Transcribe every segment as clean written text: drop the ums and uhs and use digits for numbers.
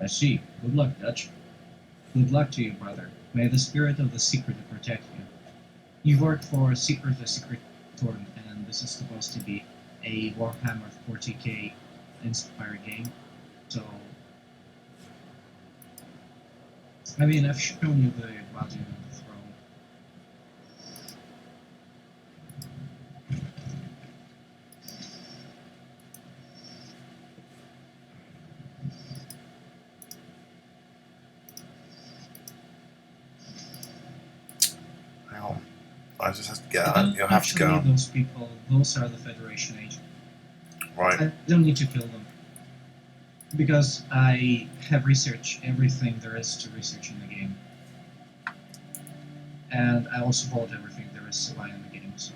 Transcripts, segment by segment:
I see. Good luck, Dutch. Good luck to you, brother. May the spirit of the secret protect you. You work for the secret torrent, and this is supposed to be a Warhammer 40k inspired game. So, I mean, I've shown you the value of the throne. I just have to get out. You'll have to go. Those people, those are the Federation agents. Right. I don't need to kill them. Because I have researched everything there is to research in the game. And I also bought everything there is to buy in the game, so.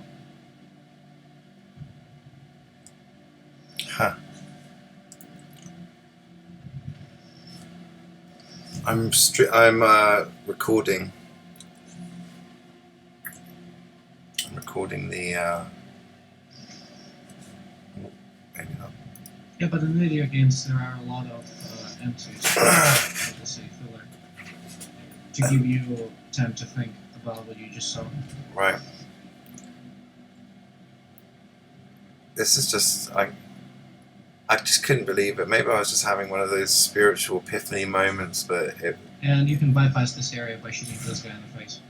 Huh. I'm recording. I'm recording the. Maybe not. Yeah, but in video games there are a lot of entries, say filler, to give you time to think about what you just saw. Right. This is just I just couldn't believe it. Maybe I was just having one of those spiritual epiphany moments, but it. And you can bypass this area by shooting this guy in the face.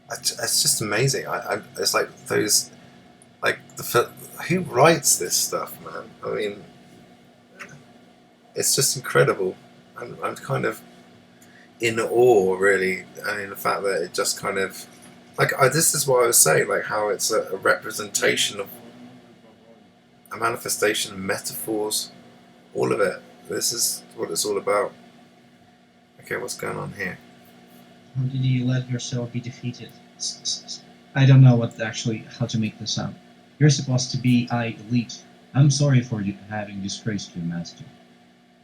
It's just amazing. It's like those, like who writes this stuff, man? I mean, it's just incredible. I'm kind of in awe, really. I mean, the fact that it just kind of, like, this is what I was saying, like how it's a representation of a manifestation of metaphors, all of it. This is what it's all about. Okay, what's going on here? How did you let yourself be defeated? I don't know how to make this up. You're supposed to be elite. I'm sorry for you having disgraced your master.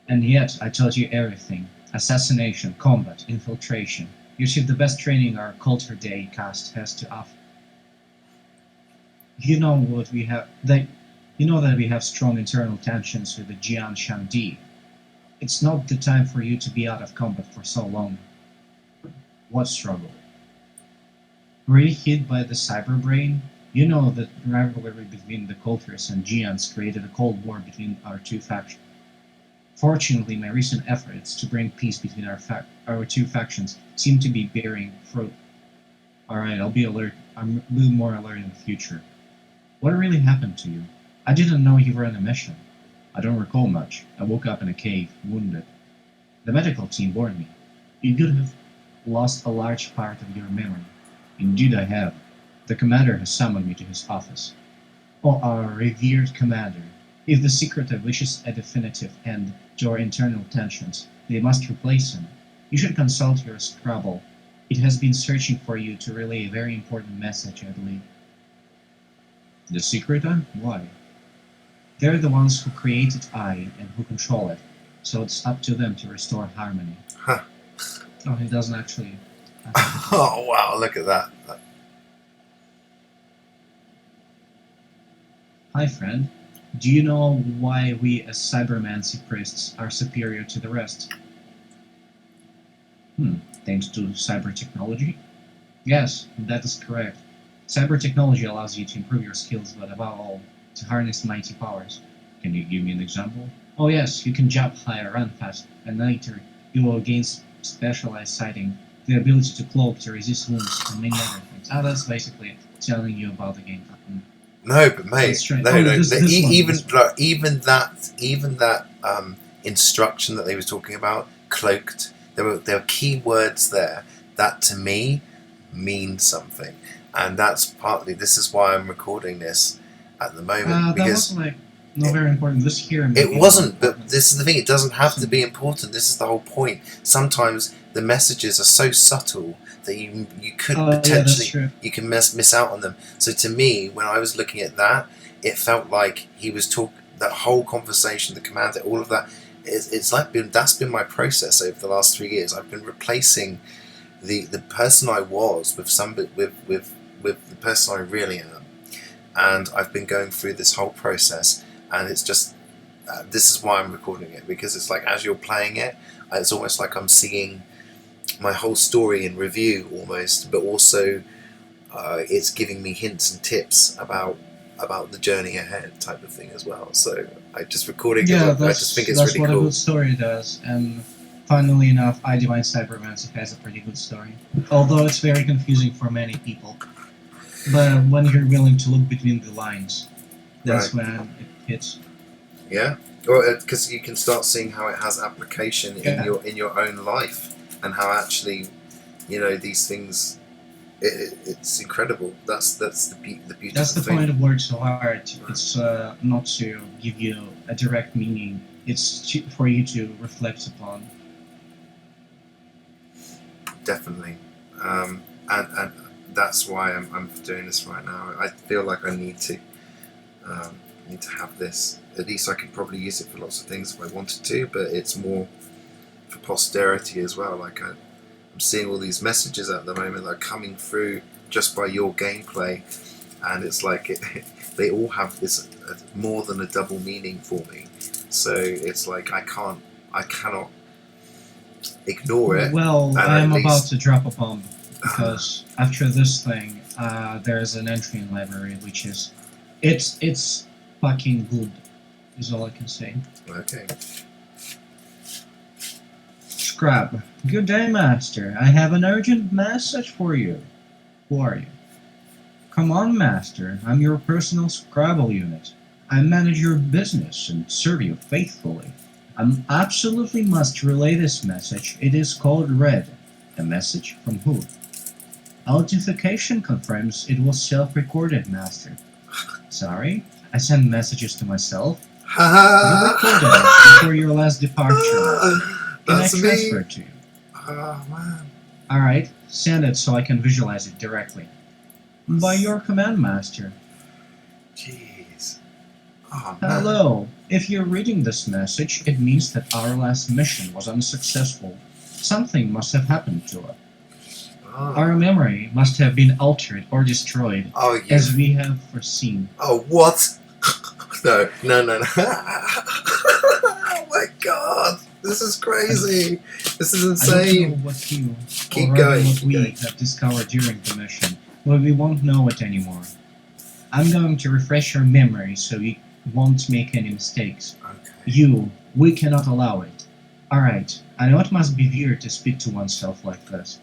And yet, I told you everything. Assassination, combat, infiltration. You received the best training our Culture Day cast has to offer. You know what we have. You know that we have strong internal tensions with the Jian Shangdi. It's not the time for you to be out of combat for so long. What struggle? Were you hit by the cyber brain? You know that rivalry between the cultures and Giants created a cold war between our two factions. Fortunately, my recent efforts to bring peace between our two factions seem to be bearing fruit. Alright, I'll be alert. I'm a little more alert in the future. What really happened to you? I didn't know you were on a mission. I don't recall much. I woke up in a cave, wounded. The medical team warned me. You could have lost a large part of your memory. Indeed I have. The commander has summoned me to his office. Oh, our revered commander, if the secretive wishes a definitive end to our internal tensions, they must replace him. You should consult your Scrabble. It has been searching for you to relay a very important message, I believe. The secret one? Why? They're the ones who created I and who control it, so it's up to them to restore harmony. Huh. Oh, he doesn't actually. Oh wow! Look at that. Hi, friend. Do you know why we as Cybermancy priests are superior to the rest? Thanks to cyber technology? Yes, that is correct. Cyber technology allows you to improve your skills, but above all, to harness mighty powers. Can you give me an example? Oh yes, you can jump higher, run fast, and later you will gain specialized sighting, the ability to cloak, to resist wounds, and many other things. That's basically telling you about the game. No, but mate, even that instruction that they were talking about, cloaked. There were key words there that to me mean something, and that's partly. This is why I'm recording this at the moment, because that wasn't not very important. This here. It wasn't, but this is the thing. It doesn't have to be important. This is the whole point. Sometimes the messages are so subtle that you could potentially you can miss out on them. So to me, when I was looking at that, it felt like he was that whole conversation, the commander, all of that. That's been my process over the last 3 years. I've been replacing the person I was with the person I really am. and I've been going through this whole process, and it's just this is why I'm recording it, because it's like as you're playing it, it's almost like I'm seeing my whole story in review almost, but also it's giving me hints and tips about the journey ahead type of thing as well. So I just recording it. I just think it's really cool. That's what a good story does, and funnily enough, I Divine Cybermancy has a pretty good story, although it's very confusing for many people. But when you're willing to look between the lines, that's when it hits. Yeah, well, because you can start seeing how it has application in your own life, and how actually, these things. It's incredible. That's the beautiful That's the point of work so hard. It's not to give you a direct meaning. It's for you to reflect upon. Definitely, and that's why I'm doing this right now. I feel like I need to have this. At least I could probably use it for lots of things if I wanted to, but it's more for posterity as well. Like I'm seeing all these messages at the moment that are coming through just by your gameplay, and it's like they all have this more than a double meaning for me. So it's like I cannot ignore it. Well, I am about to drop a bomb, because after this thing, there is an entry in library which is it's fucking good, is all I can say. Okay. Scrub. Good day, Master. I have an urgent message for you. Who are you? Come on, Master. I'm your personal Scrabble unit. I manage your business and serve you faithfully. I absolutely must relay this message. It is called Red. A message from who? Authentication confirms it was self-recorded, Master. Sorry? I send messages to myself? You recorded it before your last departure. Can I transfer it to you? Oh, man. Alright, send it so I can visualize it directly. By your command, Master. Jeez. Oh, man. Hello. If you're reading this message, it means that our last mission was unsuccessful. Something must have happened to it. Oh. Our memory must have been altered or destroyed, as we have foreseen. Oh, what? No. Oh my god. This is crazy. This is insane. I don't know what you, we have discovered during the mission, but we won't know it anymore. I'm going to refresh your memory so you won't make any mistakes. Okay. We cannot allow it. Alright, I know it must be weird to speak to oneself like this.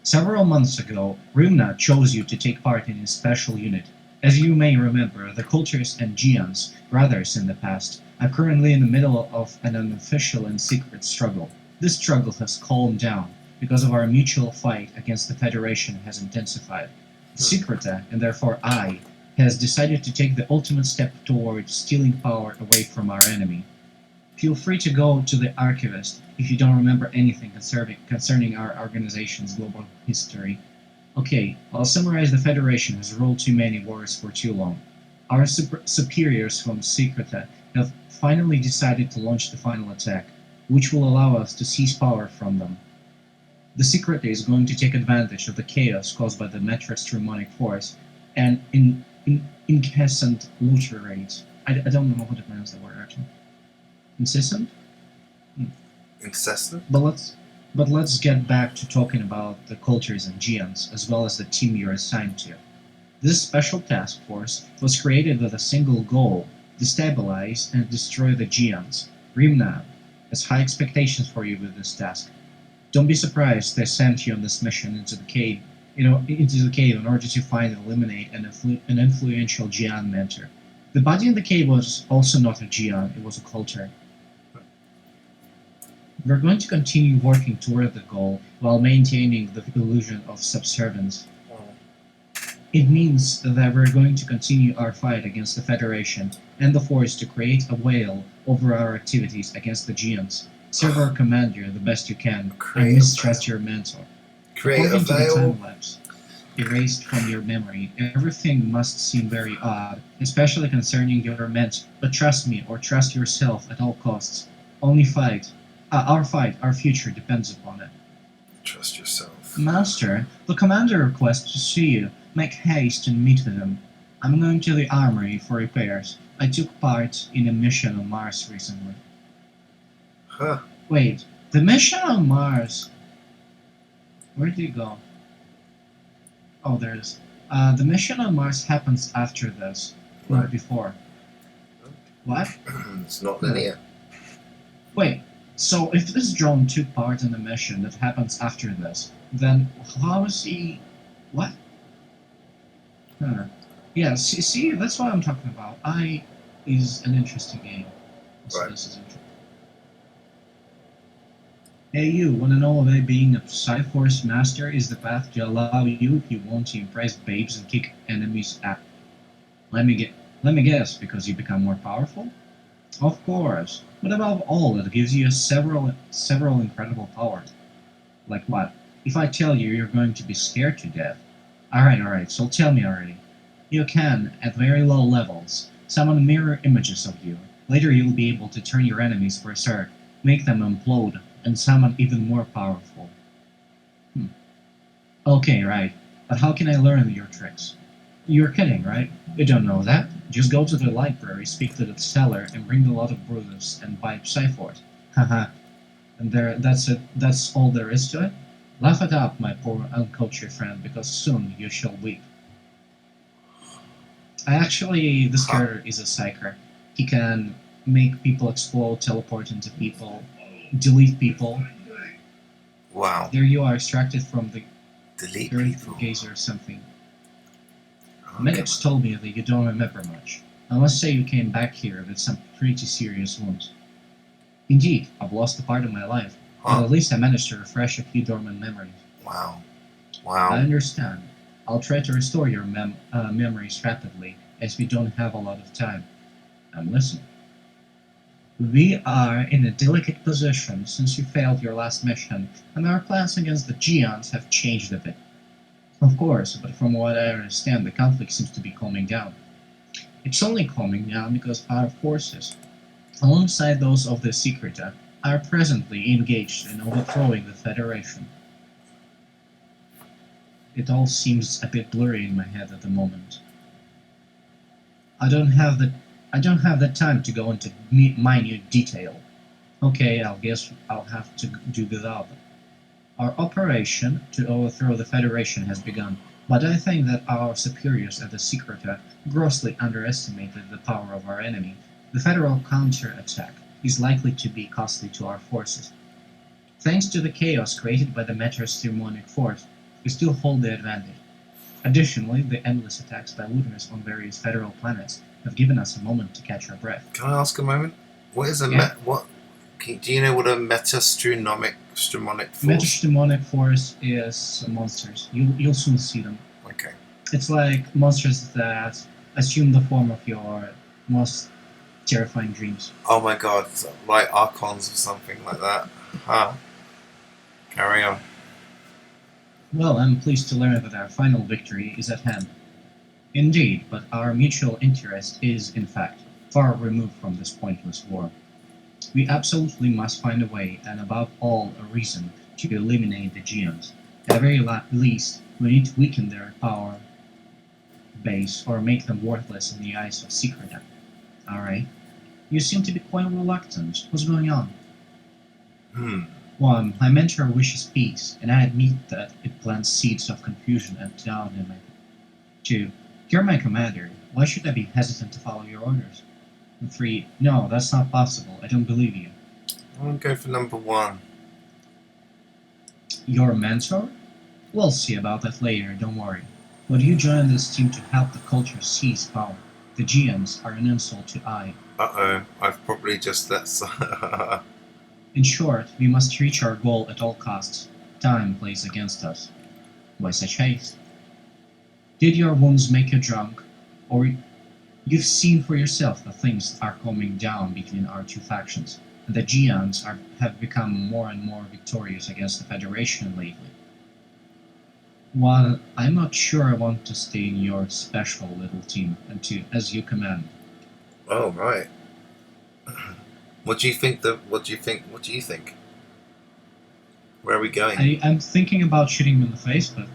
Several months ago, Rumna chose you to take part in his special unit. As you may remember, the Cultures and Geons, brothers in the past, are currently in the middle of an unofficial and secret struggle. This struggle has calmed down, because of our mutual fight against the Federation has intensified. Secreta, and therefore I, has decided to take the ultimate step towards stealing power away from our enemy. Feel free to go to the archivist if you don't remember anything concerning our organization's global history. Okay, I'll summarize. The Federation has ruled too many wars for too long. Our superiors from Secreta have finally decided to launch the final attack, which will allow us to seize power from them. The Secreta is going to take advantage of the chaos caused by the Metra's demonic force and incessant looter raids. I don't know how to pronounce that word actually. Incessant? Incessant? But let's get back to talking about the Cultures and Geons, as well as the team you're assigned to. This special task force was created with a single goal: destabilize and destroy the Geons. Rimna has high expectations for you with this task. Don't be surprised they sent you on this mission into the cave, in order to find and eliminate an influential Geon mentor. The body in the cave was also not a Geon, it was a Culture. We're going to continue working toward the goal while maintaining the illusion of subservience. It means that we're going to continue our fight against the Federation and the Force to create a veil over our activities against the Geons. Serve our commander the best you can, and mistrust your mentor. According to the time-lapse erased from your memory, everything must seem very odd, especially concerning your mentor. But trust me, or trust yourself at all costs. Only fight. Our future depends upon it. Trust yourself. Master, the commander requests to see you. Make haste and meet with him. I'm going to the armory for repairs. I took part in a mission on Mars recently. Huh. Wait, the mission on Mars? Where did it go? Oh, there it is. The mission on Mars happens after this, not Right. before. What? It's not linear. Wait, so if this drone took part in a mission that happens after this, then how is he... What? Huh. Yeah, see, that's what I'm talking about. I is an interesting game. So Right. this is interesting. Hey you, wanna know why being a Cyforce master is the path to allow you if you want to impress babes and kick enemies out? Let me guess, because you become more powerful? Of course. But above all, it gives you several incredible powers. Like what? If I tell you you're going to be scared to death. Alright, so tell me already. You can, at very low levels, summon mirror images of you. Later you'll be able to turn your enemies berserk, make them implode, and summon even more powerful. Okay, right. But how can I learn your tricks? You're kidding, right? You don't know that? Just go to the library, speak to the seller, and bring a lot of brews and buy Cyforce. Haha. And that's it. That's all there is to it? Laugh it up, my poor uncultured friend, because soon you shall weep. This character is a psyker. He can make people explode, teleport into people, delete people. Wow. There you are, extracted from the Delete Earth people. Gazer or something. Okay. Medics told me that you don't remember much. I must say you came back here with some pretty serious wounds. Indeed, I've lost a part of my life, but at least I managed to refresh a few dormant memories. Wow. I understand. I'll try to restore your memories rapidly, as we don't have a lot of time. I'm listening. We are in a delicate position since you failed your last mission, and our plans against the Geons have changed a bit. Of course, but from what I understand, the conflict seems to be calming down. It's only calming down because our forces, alongside those of the Secreta, are presently engaged in overthrowing the Federation. It all seems a bit blurry in my head at the moment. I don't have the time to go into minute detail. Okay, I guess I'll have to do without it. Our operation to overthrow the Federation has begun, but I think that our superiors at the Secreta grossly underestimated the power of our enemy. The Federal counter-attack is likely to be costly to our forces. Thanks to the chaos created by the Mater's demonic force, we still hold the advantage. Additionally, the endless attacks by looters on various federal planets have given us a moment to catch our breath. Can I ask a moment? What is a do you know what a metastromonic force? Metastromonic force is monsters. You'll soon see them. Okay. It's like monsters that assume the form of your most terrifying dreams. Oh my god, like Archons or something like that. Huh. Carry on. Well, I'm pleased to learn that our final victory is at hand. Indeed, but our mutual interest is, in fact, far removed from this pointless war. We absolutely must find a way, and above all a reason, to eliminate the Geons. At the very least, we need to weaken their power base or make them worthless in the eyes of Secreta. Alright. You seem to be quite reluctant. What's going on? One, my mentor wishes peace, and I admit that it plants seeds of confusion and doubt in me. 2. You're my commander. Why should I be hesitant to follow your orders? And 3. No, that's not possible. I don't believe you. I'm gonna go for number 1. Your mentor? We'll see about that later, don't worry. But you joined this team to help the culture seize power. The Geons are an insult to I. Uh-oh, I've probably just let In short, we must reach our goal at all costs. Time plays against us. Why such haste? Did your wounds make you drunk? Or you've seen for yourself that things are calming down between our two factions, and the Geons have become more and more victorious against the Federation lately. While I'm not sure I want to stay in your special little team as you command. Oh, right. What do you think? What do you think? Where are we going? I'm thinking about shooting him in the face, but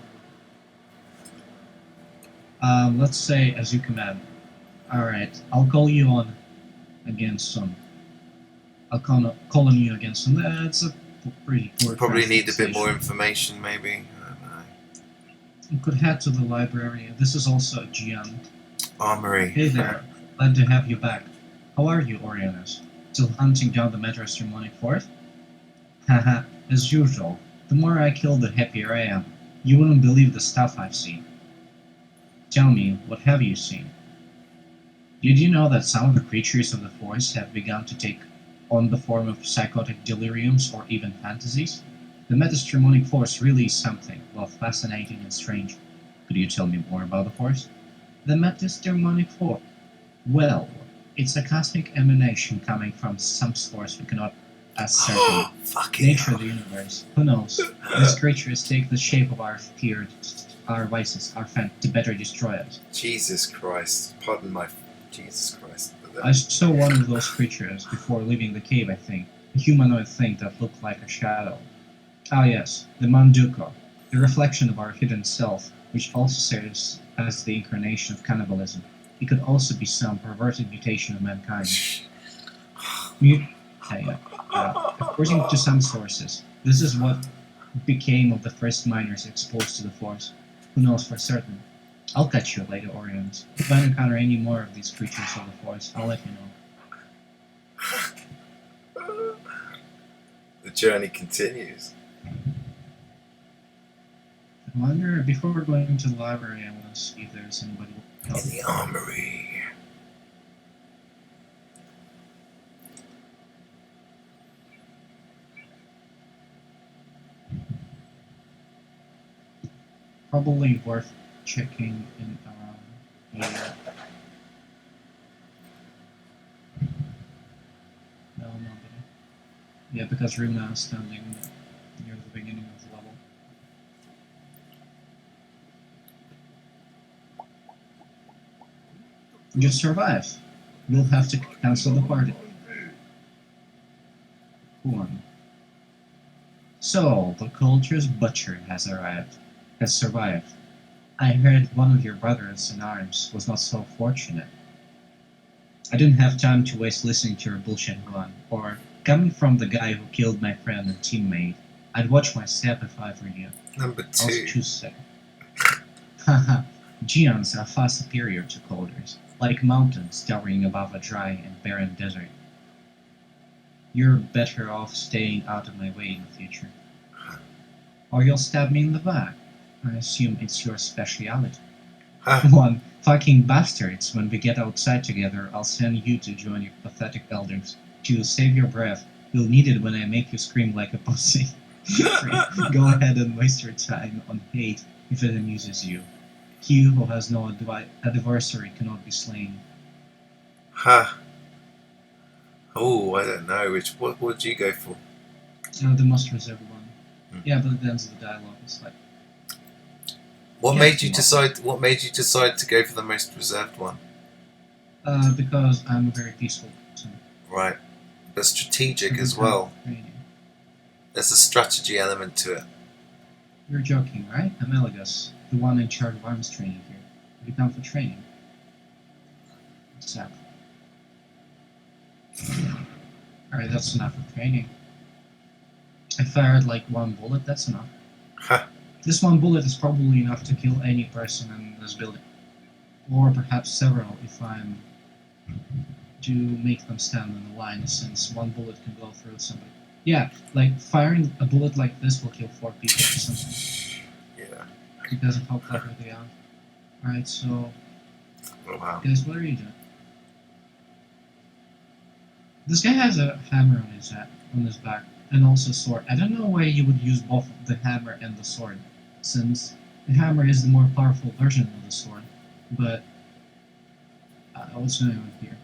Let's say as you command. Alright, I'll call you on again soon. I'll call on you again soon. That's a pretty poor Probably need a bit more translation. information, maybe. I don't know. You could head to the library. This is also a GM. Armory. Hey there, glad to have you back. How are you, Orianus? Still hunting down the Metro's demonic force? Haha, as usual. The more I kill, the happier I am. You wouldn't believe the stuff I've seen. Tell me, what have you seen? Did you know that some of the creatures of the forest have begun to take on the form of psychotic deliriums or even fantasies? The metastremonic force really is something, both fascinating and strange. Could you tell me more about the force? The metastremonic force? Well, it's a cosmic emanation coming from some source we cannot ascertain. Nature of the universe. Who knows? These creatures take the shape of our fears, our vices, our fate to better destroy us. Jesus Christ. Pardon my... Jesus Christ. I saw one of those creatures before leaving the cave, I think. A humanoid thing that looked like a shadow. Ah yes, the Manduko, the reflection of our hidden self, which also serves as the incarnation of cannibalism. It could also be some perverted mutation of mankind. According to some sources, this is what became of the first miners exposed to the force. Who knows for certain? I'll catch you later, Orions. If I encounter any more of these creatures of the forest, I'll let you know. The journey continues. I wonder, before we're going to the library, I want to see if there's anybody else. In the armory. Probably worth checking in here. No, nobody. Yeah, because Runa is standing near the beginning of the level. You survive. You'll have to cancel the party. One. So, the culture's butcher has survived. I heard one of your brothers in arms was not so fortunate. I didn't have time to waste listening to your bullshit run, or coming from the guy who killed my friend and teammate. I'd watch my step if I were you. Number 2. Also choose second. Haha, Geons are far superior to coders, like mountains towering above a dry and barren desert. You're better off staying out of my way in the future. Or you'll stab me in the back. I assume it's your speciality. One fucking bastards, when we get outside together, I'll send you to join your pathetic elders. To save your breath, you'll need it when I make you scream like a pussy. Go ahead and waste your time on hate if it amuses you. He who has no adversary cannot be slain. Ha. Oh, I don't know. What would you go for? The most reserved one. Yeah, but at the end of the dialogue, it's like. What made you decide to go for the most reserved one? Because I'm a very peaceful person. Right, but strategic as well. There's a strategy element to it. You're joking, right? I'm Eligas, the one in charge of arms training here. You come for training. Exactly. Alright, that's enough for training. I fired like one bullet, that's enough. Ha. This one bullet is probably enough to kill any person in this building. Or perhaps several if I'm to make them stand in the line, since one bullet can go through somebody. Yeah, like firing a bullet like this will kill 4 people or something. Yeah. Because of how clever they are. Alright, so... Oh, wow. Guys, what are you doing? This guy has a hammer on his head, on his back, and also a sword. I don't know why you would use both the hammer and the sword, since the hammer is the more powerful version of the sword. But what's going on here?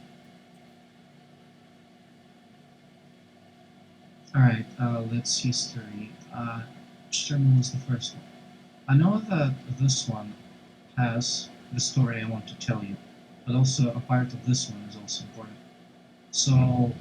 Alright, let's history. Which terminal is the first one? I know that this one has the story I want to tell you, but also a part of this one is also important. So,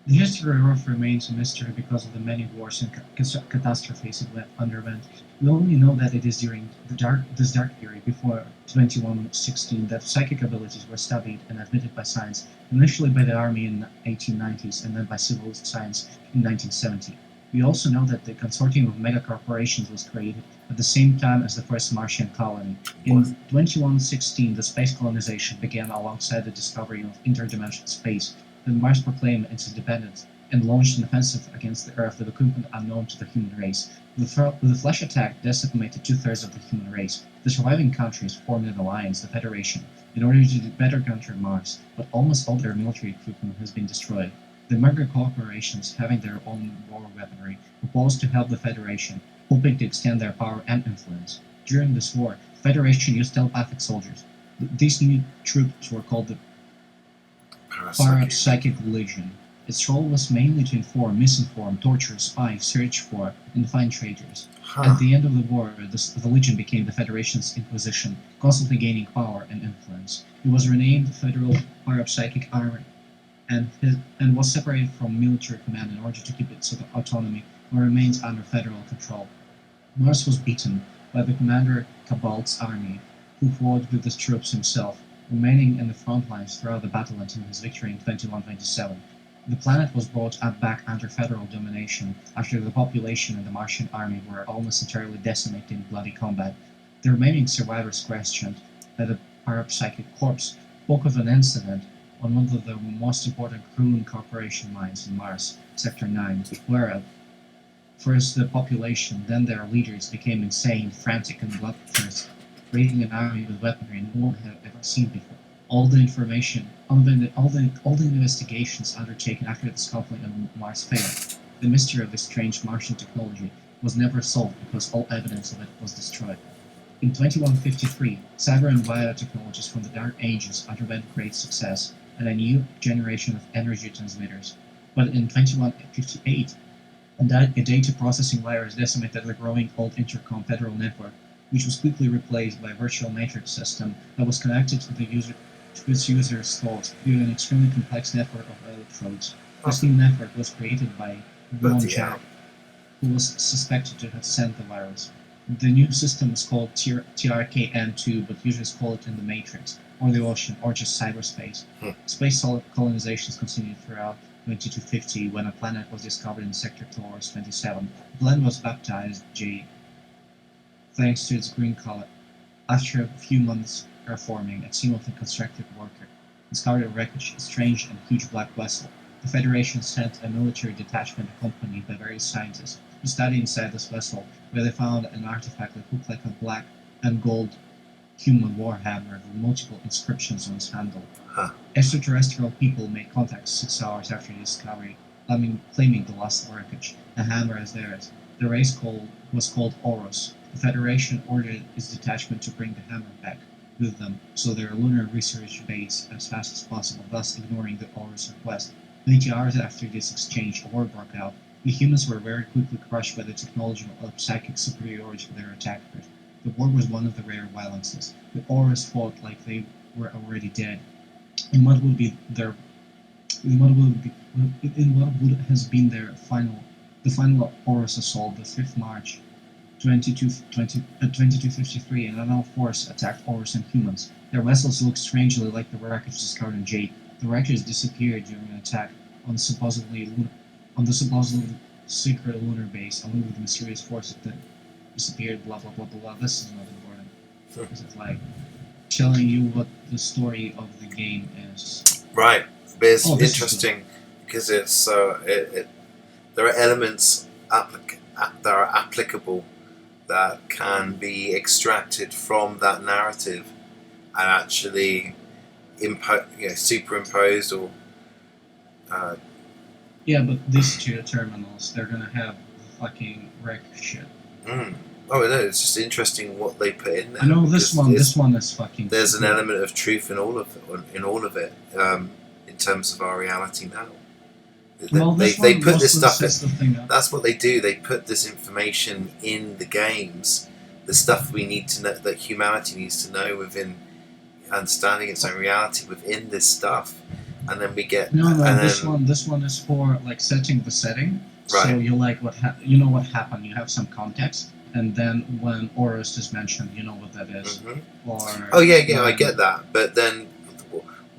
The history of Earth remains a mystery because of the many wars and catastrophes it underwent. We only know that it is during this dark period before 2116 that psychic abilities were studied and admitted by science, initially by the army in the 1890s and then by civil science in 1970. We also know that the consortium of megacorporations was created at the same time as the first Martian colony. In 2116, the space colonization began alongside the discovery of interdimensional space. Then Mars proclaimed its independence and launched an offensive against the Earth with equipment unknown to the human race. The Flash attack decimated two-thirds of the human race. The surviving countries formed an alliance, the Federation, in order to better counter Mars, but almost all their military equipment has been destroyed. The mega corporations, having their own war weaponry, proposed to help the Federation, hoping to extend their power and influence. During this war, the Federation used telepathic soldiers. These new troops were called the Parapsychic Legion. Its role was mainly to inform, misinform, torture, spy, search for, and find traitors. At the end of the war, the Legion became the Federation's Inquisition, constantly gaining power and influence. It was renamed the Federal Parapsychic Army and was separated from military command in order to keep its autonomy, but remains under federal control. Mars was beaten by the commander Cabalt's army, who fought with the troops himself, remaining in the front lines throughout the battle until his victory in 2127. The planet was brought back under federal domination after the population and the Martian army were almost entirely decimated in bloody combat. The remaining survivors questioned that the Parapsychic Corps spoke of an incident on one of the most important Kroon Corporation mines in Mars, Sector 9, where first the population, then their leaders became insane, frantic, and bloodthirsty, raiding an army with weaponry no one had ever seen before. All the investigations undertaken after this conflict on Mars failed. The mystery of this strange Martian technology was never solved because all evidence of it was destroyed. In 2153, cyber and biotechnologies from the Dark Ages underwent great success and a new generation of energy transmitters. But in 2158, a data processing virus decimated the growing old intercom federal network, which was quickly replaced by a virtual matrix system that was connected to its user's thoughts through an extremely complex network of electrodes. This new network was created by Ron Jack, who was suspected to have sent the virus. The new system is called TRKN2, but users call it in the Matrix, or the ocean, or just cyberspace. Space colonizations continued throughout 2250 when a planet was discovered in Sector Taurus 27. The planet was baptized J, thanks to its green color. After a few months terraforming, a team of the constructed workers discovered a wreckage, a strange and huge black vessel. The Federation sent a military detachment accompanied by various scientists to study inside this vessel, where they found an artifact that looked like a black and gold human warhammer with multiple inscriptions on its handle. Extraterrestrial people made contact 6 hours after the discovery, claiming the lost wreckage, the hammer as theirs. The race was called Oros. The Federation ordered its detachment to bring the hammer back with them, so their lunar research base as fast as possible, thus ignoring the Oros request. 20 hours after this exchange, a war broke out. The humans were very quickly crushed by the technological psychic superiority of their attackers. The war was one of the rare violences. The Oros fought like they were already dead. In what would has been the final Oros assault, the 5th March 2253, an unknown force attacked Oros and humans. Their vessels looked strangely like the wreckage discovered in Jade. The wreckage disappeared during an attack on the supposedly secret lunar base, along with the mysterious force that disappeared. Blah blah blah blah. This is not important. Because it's like telling you what the story of the game is. Right, but it's interesting because it's there are elements that are applicable that can be extracted from that narrative and actually superimposed or. Yeah, but these two terminals, they're gonna have fucking wreck shit. Oh no, it's just interesting what they put in there. I know this one is fucking. There's an element of truth in all of it, in terms of our reality now. They put this stuff in. That's what they do. They put this information in the games, the stuff we need to know, that humanity needs to know within understanding its own reality within this stuff, and then we get No, and this then one is for like setting the setting. So right. you like you know what happened. You have some context, and then when Orist is mentioned, you know what that is. Or Oh yeah, I get that. But then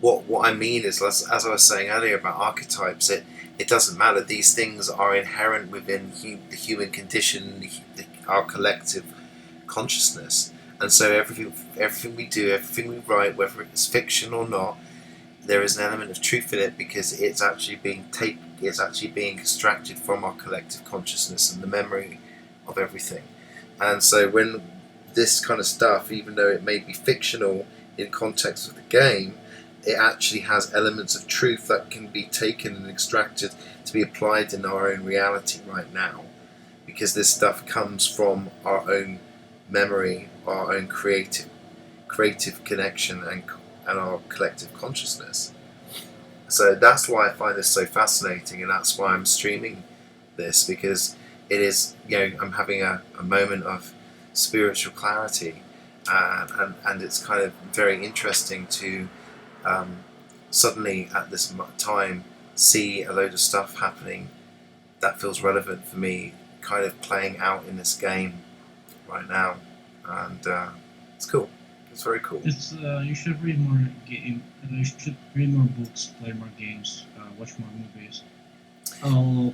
what I mean is, as I was saying earlier about archetypes, it doesn't matter. These things are inherent within the human condition, our collective consciousness, and so everything we do, everything we write, whether it's fiction or not, there is an element of truth in it because it's actually being extracted from our collective consciousness and the memory of everything. And so when this kind of stuff, even though it may be fictional in context of the game, it actually has elements of truth that can be taken and extracted to be applied in our own reality right now, because this stuff comes from our own memory, our own creative connection, and our collective consciousness. So that's why I find this so fascinating, and that's why I'm streaming this, because it is, I'm having a moment of spiritual clarity, and it's kind of very interesting to suddenly at this time see a load of stuff happening that feels relevant for me, kind of playing out in this game right now, and it's cool. It's very cool. It's you should read more you should read more books, play more games, watch more movies. All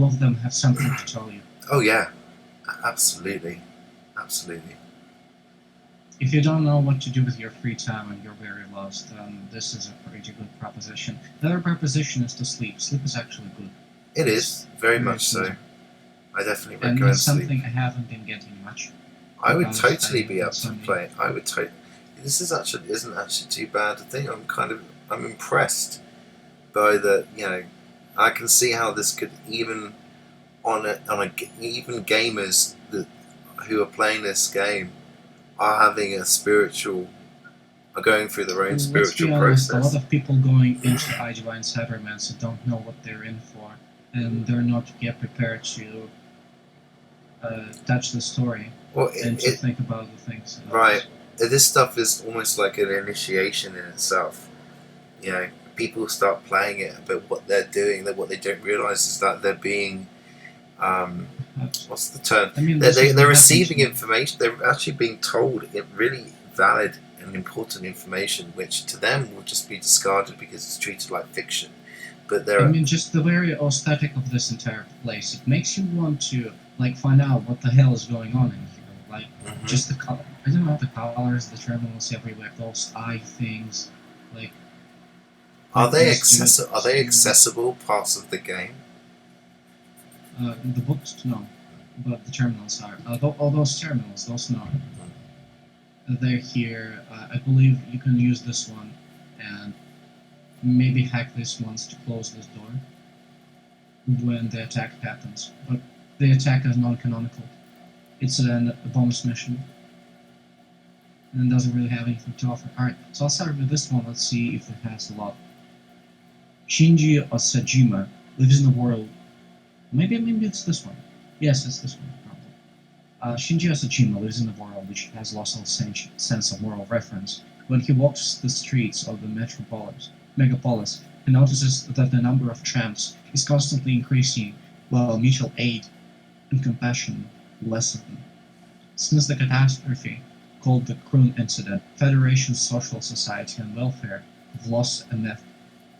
of them have something to tell you. Oh yeah, absolutely. If you don't know what to do with your free time and you're very lost, then this is a pretty good proposition. The other proposition is to sleep. Sleep is actually good. It is very much so. I definitely recommend sleep. And it's something I haven't been getting much. I would totally be up to play. I would totally. This isn't actually too bad a thing. I'm impressed by the. I can see how this could even even gamers who are playing this game are having are going through their own spiritual process. A lot of people going into iDivine Cybermancy don't know what they're in for, and they're not yet prepared to touch the story and to think about the things. Right. This stuff is almost like an initiation in itself. People start playing it, but what they're doing, what they don't realize is that they're being, what's the term? They're receiving information. They're actually being told really valid and important information, which to them will just be discarded because it's treated like fiction. But just the very aesthetic of this entire place, it makes you want to find out what the hell is going on in here. Just the color. I don't know, the colors, the terminals everywhere, those eye things, Are they accessible parts of the game? The books, no, but the terminals are. All those terminals, those no. They're here. I believe you can use this one and maybe hack this once to close this door when the attack happens. But the attack is non-canonical. It's a bonus mission and doesn't really have anything to offer. Alright, so I'll start with this one. Let's see if it has a lot. Shinji Osajima lives in a world. Maybe it's this one. Yes, it's this one, probably. Shinji Osajima lives in a world which has lost all sense of moral reference. When he walks the streets of the megapolis, he notices that the number of tramps is constantly increasing, while mutual aid and compassion lessen. Since the catastrophe, called the Kroon Incident, Federation's social society and welfare have lost a myth,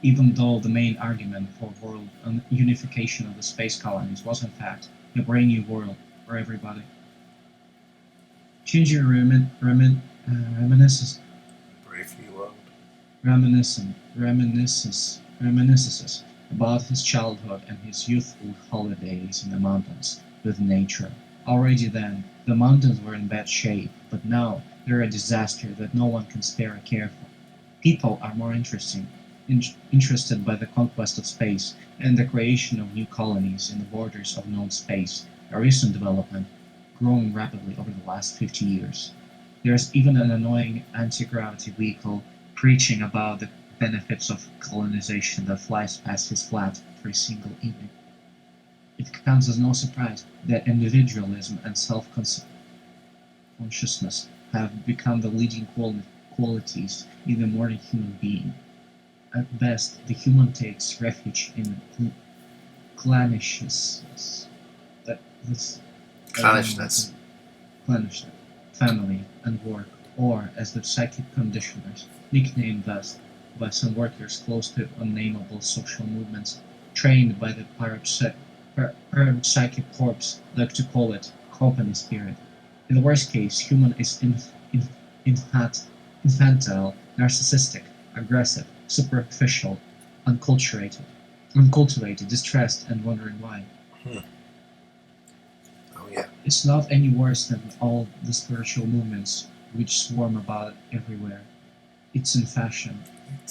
even though the main argument for world unification of the space colonies was in fact a brand new world for everybody. Shinji reminisces about his childhood and his youthful holidays in the mountains with nature. Already then, the mountains were in bad shape, but now they're a disaster that no one can spare a care for. People are more interested by the conquest of space and the creation of new colonies in the borders of known space, a recent development growing rapidly over the last 50 years. There's even an annoying anti-gravity vehicle preaching about the benefits of colonization that flies past his flat for a single evening. It comes as no surprise that individualism and self-consciousness have become the leading qualities in the modern human being. At best, the human takes refuge in clannishness, that this I don't know how to Clannishness. clannishness, family and work, or as the psychic conditioners, nicknamed thus by some workers close to unnameable social movements, trained by the parapsychic corps, like to call it company spirit. In the worst case, human is infant, infantile, narcissistic, aggressive, superficial, uncultivated, distressed, and wondering why. Hmm. Oh yeah. It's not any worse than all the spiritual movements which swarm about everywhere. It's in fashion.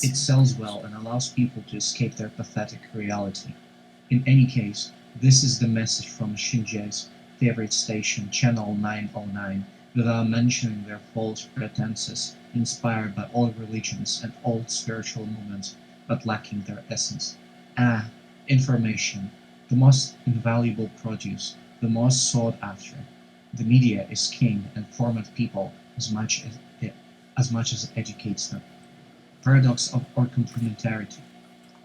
It sells well and allows people to escape their pathetic reality. In any case, this is the message from Shinjai's favorite station, Channel 909, without mentioning their false pretenses, inspired by all religions and all spiritual movements, but lacking their essence. Ah, information, the most invaluable produce, the most sought after. The media is king and format people as much as it educates them. Paradox of or complementarity,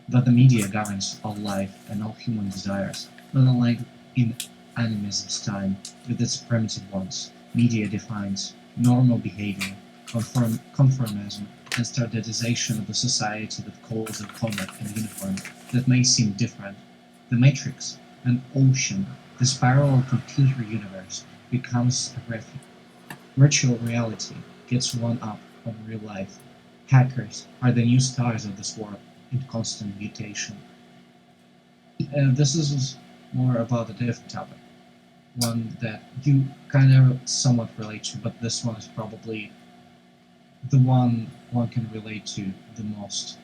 that the media governs all life and all human desires, not unlike in animism's time with its primitive ones. Media defines normal behavior, conformism, and standardization of the society that calls it common and uniform, that may seem different. The matrix, an ocean, this parallel computer universe, becomes a refuge. Virtual reality gets one up on real life. Hackers are the new stars of this world in constant mutation. This is more about a different topic, one that you kind of somewhat relate to, but this one is probably the one can relate to the most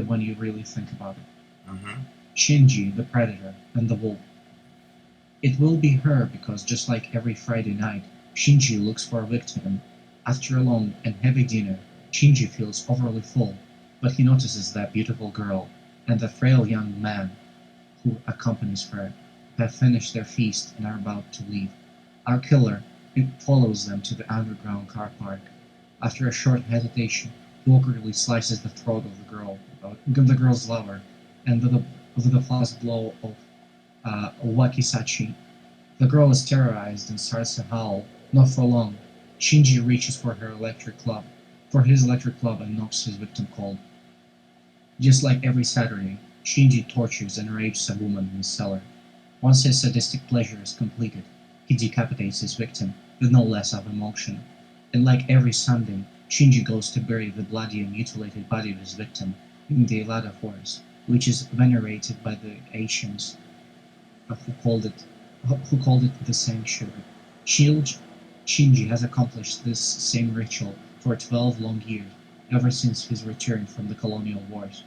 when you really think about it. Mm-hmm. Shinji, the predator, and the wolf. It will be her because just like every Friday night, Shinji looks for a victim. After a long and heavy dinner, Shinji feels overly full, but he notices that beautiful girl and the frail young man who accompanies her have finished their feast and are about to leave. Our killer follows them to the underground car park. After a short hesitation, he awkwardly slices the throat of the girl's lover, and with a fast blow of wakizashi, the girl is terrorized and starts to howl. Not for long. Shinji reaches for his electric club and knocks his victim cold. Just like every Saturday, Shinji tortures and rapes a woman in his cellar. Once his sadistic pleasure is completed, he decapitates his victim with no less of emotion. And like every Sunday, Shinji goes to bury the bloody and mutilated body of his victim in the Elada forest, which is venerated by the ancients who called it the sanctuary. Shinji has accomplished this same ritual for 12 long years, ever since his return from the colonial wars.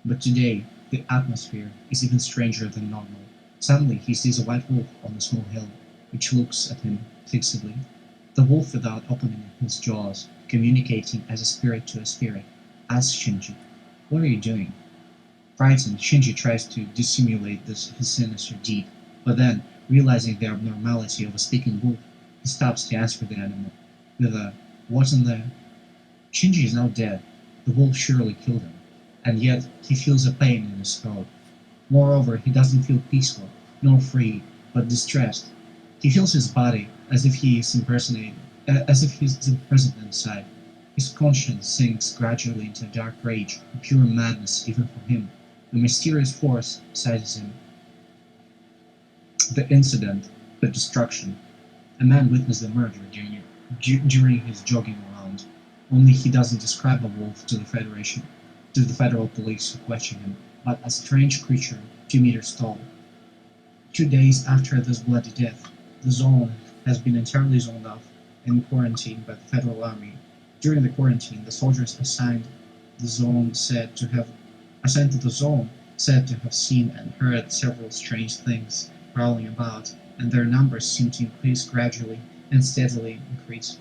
But today, the atmosphere is even stranger than normal. Suddenly, he sees a white wolf on a small hill, which looks at him fixedly. The wolf, without opening his jaws, communicating as a spirit to a spirit, asks Shinji, "What are you doing?" Frightened, Shinji tries to dissimulate his sinister deed, but then, realizing the abnormality of a speaking wolf, he stops to answer the animal with a "What's in there?" Shinji is now dead. The wolf surely killed him, and yet he feels a pain in his throat. Moreover, he doesn't feel peaceful, nor free, but distressed. He feels his body as if he's imprisoned inside. His conscience sinks gradually into dark rage, pure madness even for him. The mysterious force seizes him. The incident, the destruction. A man witnessed the murder during his jogging around. Only he doesn't describe a wolf to the federal police who question him, but a strange creature 2 meters tall. 2 days after this bloody death, the zone has been entirely zoned off and quarantined by the federal army. During the quarantine, the soldiers assigned to the zone said to have seen and heard several strange things prowling about, and their numbers seem to increase gradually and steadily increase.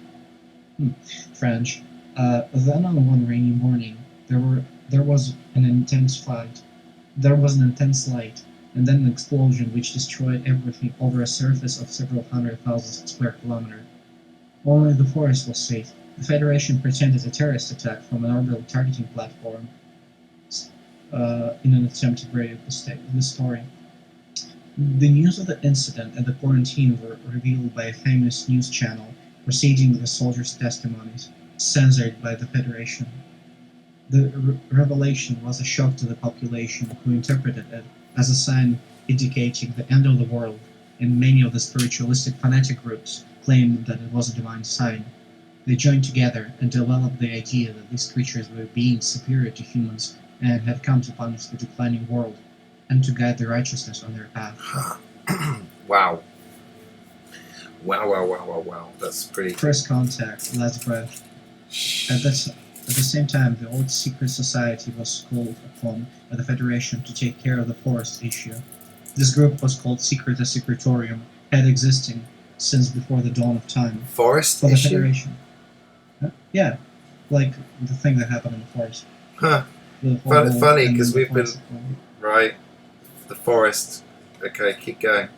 French. Then on one rainy morning, there was an intense fight. There was an intense light, and then an explosion which destroyed everything over a surface of several 100,000 square kilometers. Only the forest was safe. The Federation pretended a terrorist attack from an orbital targeting platform. in an attempt to break the story. The news of the incident and the quarantine were revealed by a famous news channel preceding the soldiers' testimonies, censored by the Federation. The revelation was a shock to the population, who interpreted it as a sign indicating the end of the world, and many of the spiritualistic fanatic groups claimed that it was a divine sign. They joined together and developed the idea that these creatures were beings superior to humans and had come to punish the declining world and to guide the righteousness on their path. Wow. Wow. That's pretty... First contact, last breath. At the same time, the old secret society was called upon by the Federation to take care of the forest issue. This group was called Secreta Secretorium, had existing since before the dawn of time. Forest for the issue? Federation. Yeah, like the thing that happened in the forest. Huh. Funny, because we've been... Right. The forest. Okay, keep going.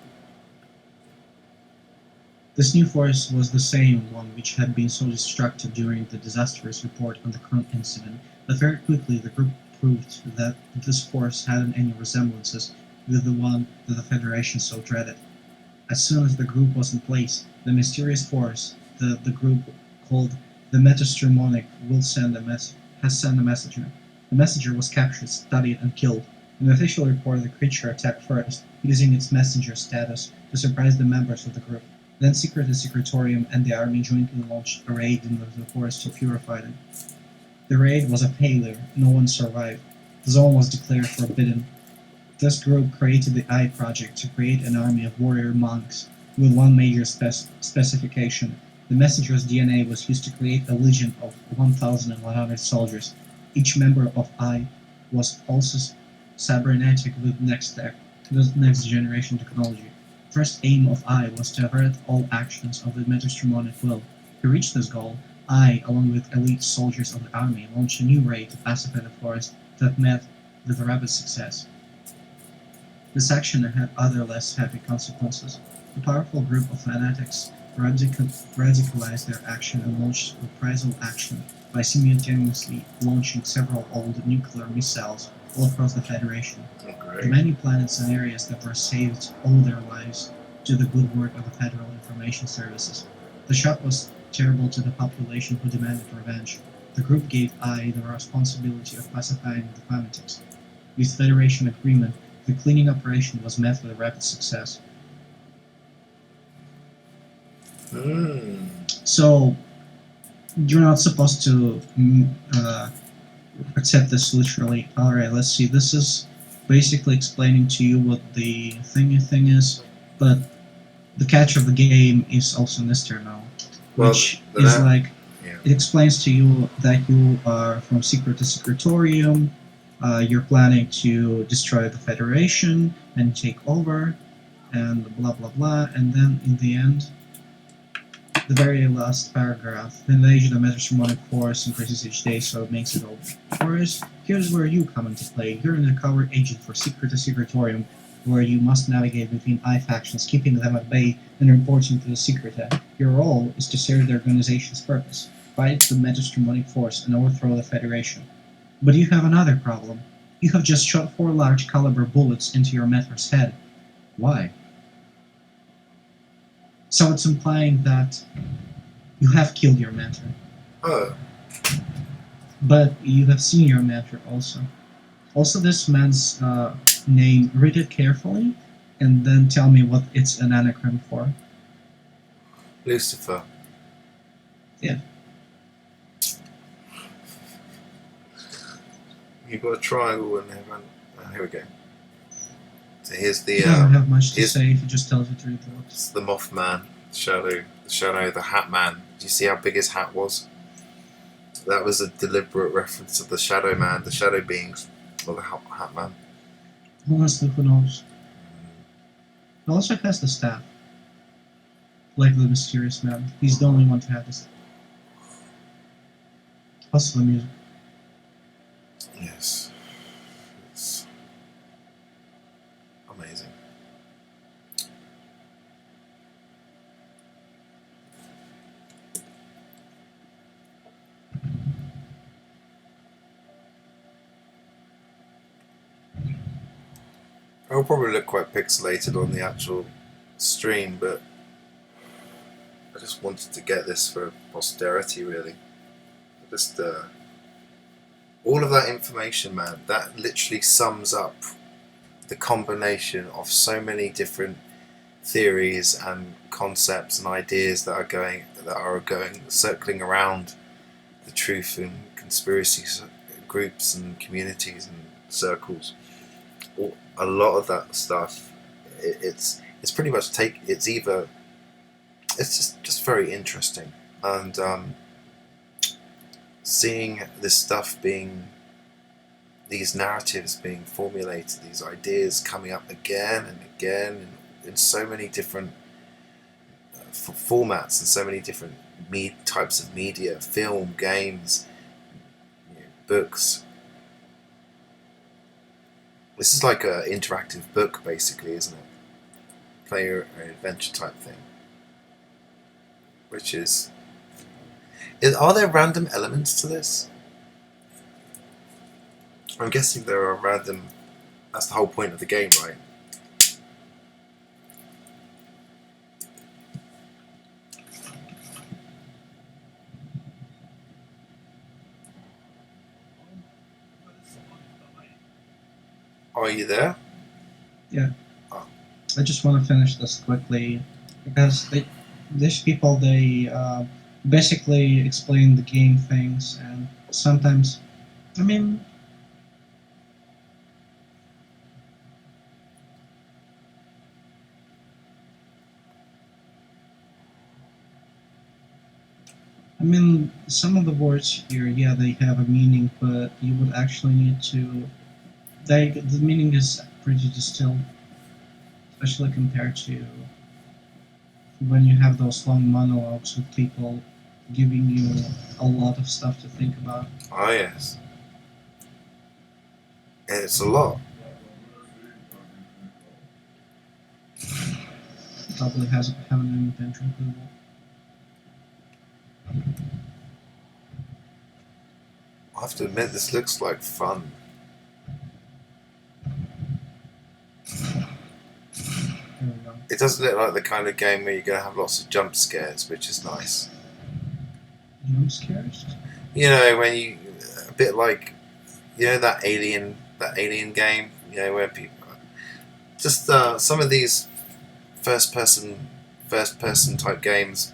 This new forest was the same one which had been so destructive during the disastrous report on the current incident, but very quickly the group proved that this forest hadn't any resemblances with the one that the Federation so dreaded. As soon as the group was in place, the mysterious force the group called the Metastromonic has sent a messenger. The messenger was captured, studied, and killed. An official report the creature attacked first, using its messenger status to surprise the members of the group. Then Secreta Secretorium and the army jointly launched a raid into the forest to purify them. The raid was a failure. No one survived. The zone was declared forbidden. This group created the I Project to create an army of warrior monks with one major specification. The messenger's DNA was used to create a legion of 1,100 soldiers. Each member of I was also cybernetic with next generation technology. The first aim of I was to avert all actions of the Metastromonic will. To reach this goal, I, along with elite soldiers of the army, launched a new raid to pacify the forest that met with rapid success. This action had other less heavy consequences. A powerful group of fanatics radicalized their action and launched reprisal action by simultaneously launching several old nuclear missiles all across the Federation. The many planets and areas that were saved owe their lives to the good work of the Federal Information Services. The shock was terrible to the population, who demanded revenge. The group gave I the responsibility of pacifying the fanatics. With Federation agreement, the cleaning operation was met with rapid success. So, you're not supposed to accept this literally. Alright, let's see. This is basically explaining to you what the thing is, but the catch of the game is also in this terminal, which is like, it explains to you that you are from Secreta Secretorium, you're planning to destroy the Federation and take over, and blah blah blah, and then in the end, the very last paragraph, the invasion of Metastromonic force increases each day, so it makes it all worse. Here's where you come into play. You're an undercover agent for Secreta Secretorium, where you must navigate between I factions, keeping them at bay and reporting to the Secreta. Your role is to serve the organization's purpose, fight the Metastromonic force, and overthrow the Federation. But you have another problem. You have just shot 4 large caliber bullets into your mentor's head. Why? So it's implying that you have killed your mentor. Oh. But you have seen your mentor also. Also, this man's name, read it carefully, and then tell me what it's an anagram for. Lucifer. Yeah. You've got a triangle in there, man. Oh, here we go. So here's the... You don't have much to say if you just tell us to read the books. It's the Mothman, Shadow, the Hat Man. Do you see how big his hat was? That was a deliberate reference to the Shadow Man, the Shadow Beings, or the Hat Man. Honestly, who knows? He also has the staff. Like the mysterious man. He's the only one to have this. Also the music. Yes. It's amazing. It'll probably look quite pixelated on the actual stream, but I just wanted to get this for posterity, really. Just all of that information, man, that literally sums up the combination of so many different theories and concepts and ideas that are going circling around the truth in conspiracy groups and communities and circles. A lot of that stuff, it's pretty much it's just very interesting, and seeing this stuff these narratives being formulated, these ideas coming up again and again in so many different formats and so many different types of media, film, games, books. This is like an interactive book, basically, isn't it? Player or adventure type thing. Which is... Are there random elements to this? I'm guessing there are random... That's the whole point of the game, right? Are you there? Yeah. Oh. I just want to finish this quickly because these people, they basically explain the game things, and sometimes, I mean, some of the words here, yeah, they have a meaning, but you would actually need to... the meaning is pretty distilled, especially compared to when you have those long monologues with people giving you a lot of stuff to think about. Oh, yes. It's a lot. Probably haven't even been through Google. I have to admit, this looks like fun. It doesn't look like the kind of game where you're going to have lots of jump scares, which is nice. Jump scares? You know, when you... A bit like... You know that Alien game? You know, where people... Just some of these first person type games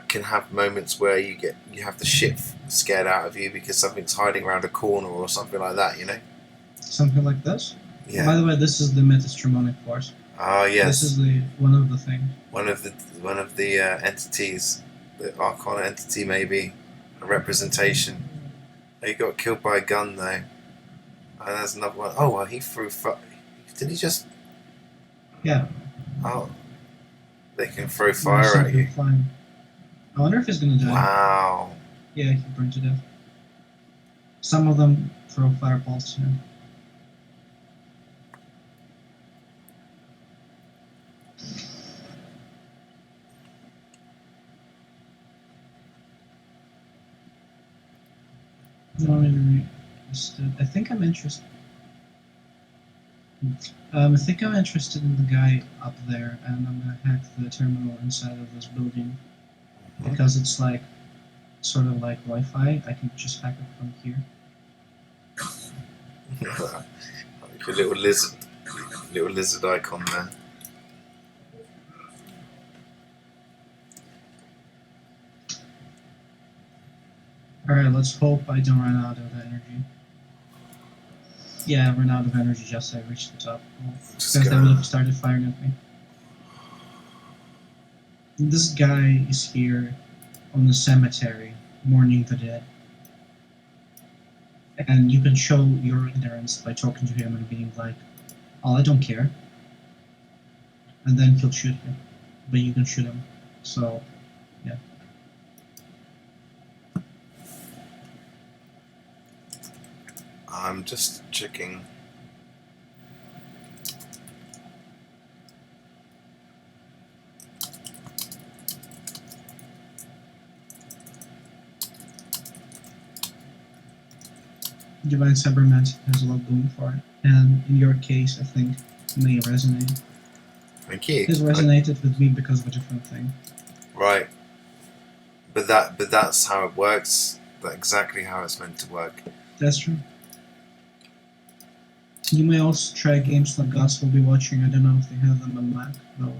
can have moments where you have the shit scared out of you because something's hiding around a corner or something like that, you know? Something like this? Yeah. By the way, this is the Metastromonic Force. Oh, yes. This is one of the things. One of the entities, the Archon entity, maybe a representation. He got killed by a gun though, and there's another one. Oh, well, he threw. Did he just? Yeah. Oh, they can throw fire at you. Flying. I wonder if he's gonna die. Wow. Yeah, he burned to death. Some of them throw fireballs to him. No, I think I'm interested. I think I'm interested in the guy up there, and I'm gonna hack the terminal inside of this building because it's like sort of like Wi-Fi. I can just hack it from here. Like a little lizard icon there. Alright, let's hope I don't run out of energy. Yeah, I ran out of energy just as I reached the top. Because they would have started firing at me. This guy is here on the cemetery, mourning the dead. And you can show your ignorance by talking to him and being like, oh, I don't care. And then he'll shoot you. But you can shoot him. So, yeah. I'm just checking. Divine Cybermancy has a lot going for it, and in your case, I think it may resonate. Thank you. It resonated with me because of a different thing. Right. But that's how it works. That's exactly how it's meant to work. That's true. You may also try games like Gods Will Be Watching. I don't know if they have them on Mac, though.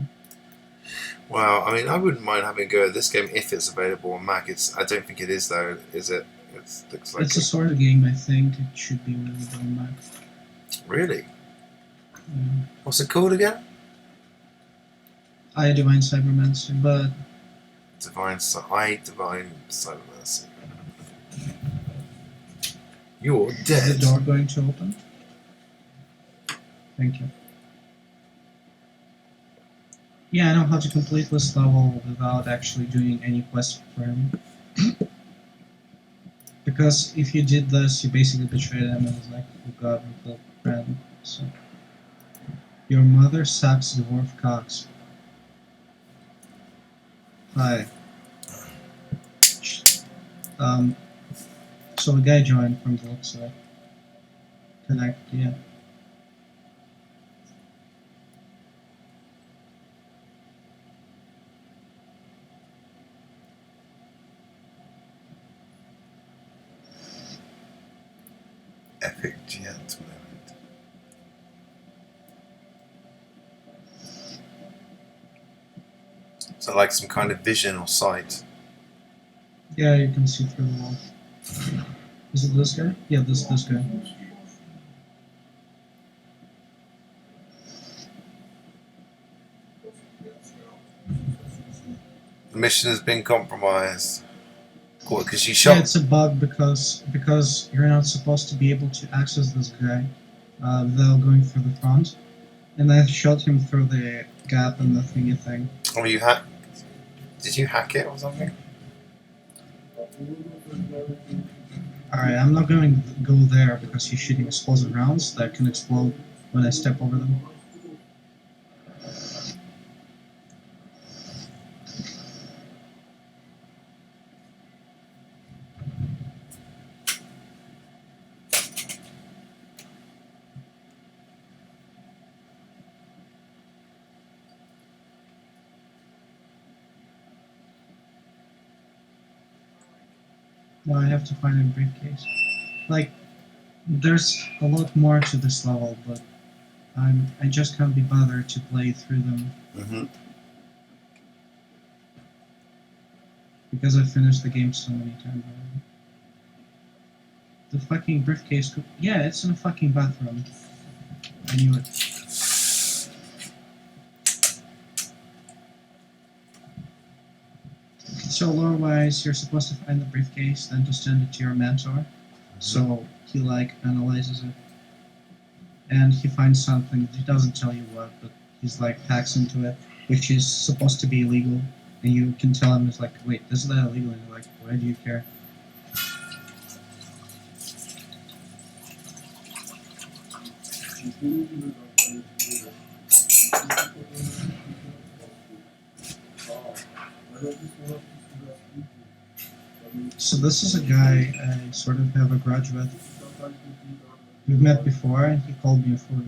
Well, I mean, I wouldn't mind having a go at this game if it's available on Mac. I don't think it is, though, is it? It looks like it's a sort of game, I think. It should be available on Mac. Really? Yeah. What's it called again? Divine Cybermancy, but... Divine Cybermancy. You're dead. Is the door going to open? Thank you. Yeah, I know how to complete this level without actually doing any quest for him. Because if you did this, you basically betrayed him and was like, oh god, we killed a friend. So. Your mother sucks dwarf cocks. Hi. So a guy joined from the looks of it. Connect, yeah. Epic gent moment. So like some kind of vision or sight. Yeah, you can see through the wall. Is it this guy? Yeah, this guy. The mission has been compromised. Cool, because you shot. Yeah, it's a bug because you're not supposed to be able to access this guy without going through the front. And I shot him through the gap in the thingy thing. Oh, did you hack it or something? Alright, I'm not going to go there because he's shooting explosive rounds that can explode when I step over them. Now I have to find a briefcase. Like, there's a lot more to this level, but I just can't be bothered to play through them. Mm-hmm. Because I finished the game so many times already. The fucking briefcase yeah, it's in a fucking bathroom. I knew it. So lore-wise, you're supposed to find the briefcase, then just send it to your mentor. Mm-hmm. So he like analyzes it, and he finds something. He doesn't tell you what, but he's like hacks into it, which is supposed to be illegal. And you can tell him, it's like, wait, this is not illegal. And you're like, why do you care? So this is a guy I sort of have a grudge with. We've met before, and he called me a fool.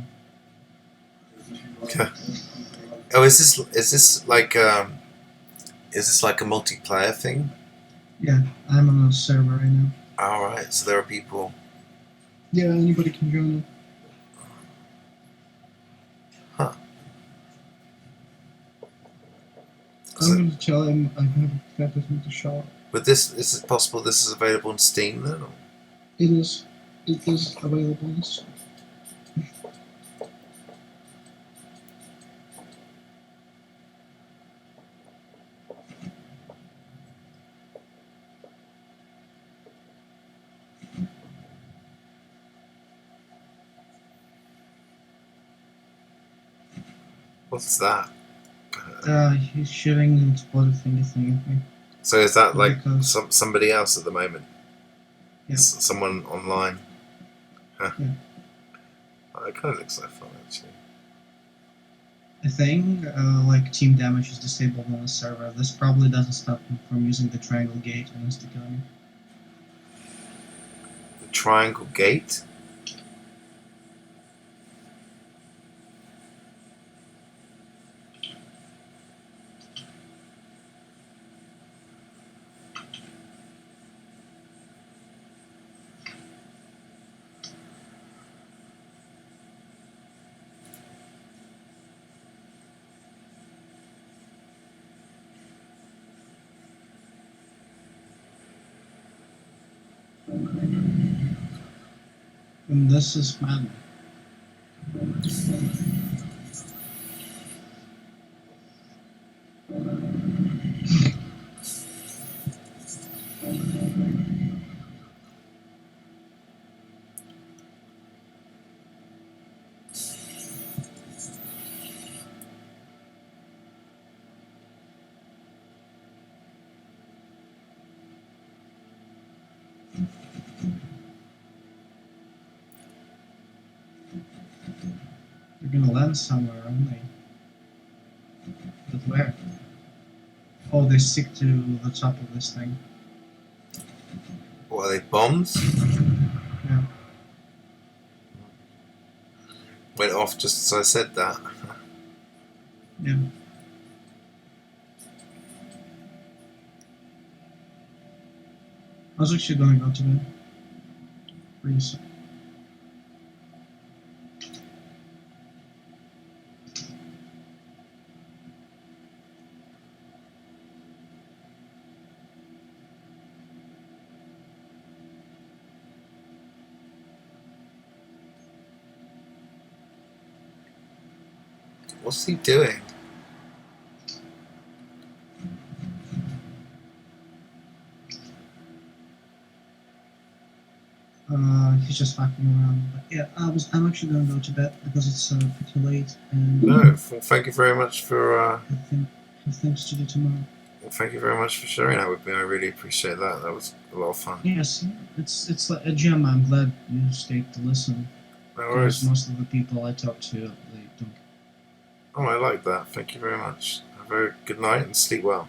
Okay. Oh, is this like a multiplayer thing? Yeah, I'm on a server right now. All right, so there are people. Yeah, anybody can join it. Huh. I'm going to tell him I have him to show up. But is it possible this is available on Steam then? Or? It is. It is available on Steam. What's that? He's shooting an explosive thingy thing, I think. So is that like somebody else at the moment? Yeah. Someone online? Huh. Yeah. Oh, it kind of looks like fun, actually. I think, like, team damage is disabled on the server. This probably doesn't stop him from using the triangle gate on his gun. A triangle gate? And this is man. You're gonna land somewhere, aren't they? But where? Oh, they stick to the top of this thing. What are they, bombs? Yeah. Went off just as I said that. Yeah. I was actually gonna go to bed. Pretty soon. What's he doing? He's just fucking around. But yeah, I'm actually gonna go to bed because it's pretty late. And No, well, thank you very much for. I have things to do tomorrow. Well, thank you very much for sharing that with me. I really appreciate that. That was a lot of fun. Yes, it's like a gem. I'm glad you stayed to listen. No Because worries. most of the people I talk to, they don't. Oh, I like that. Thank you very much. Have a very good night and sleep well.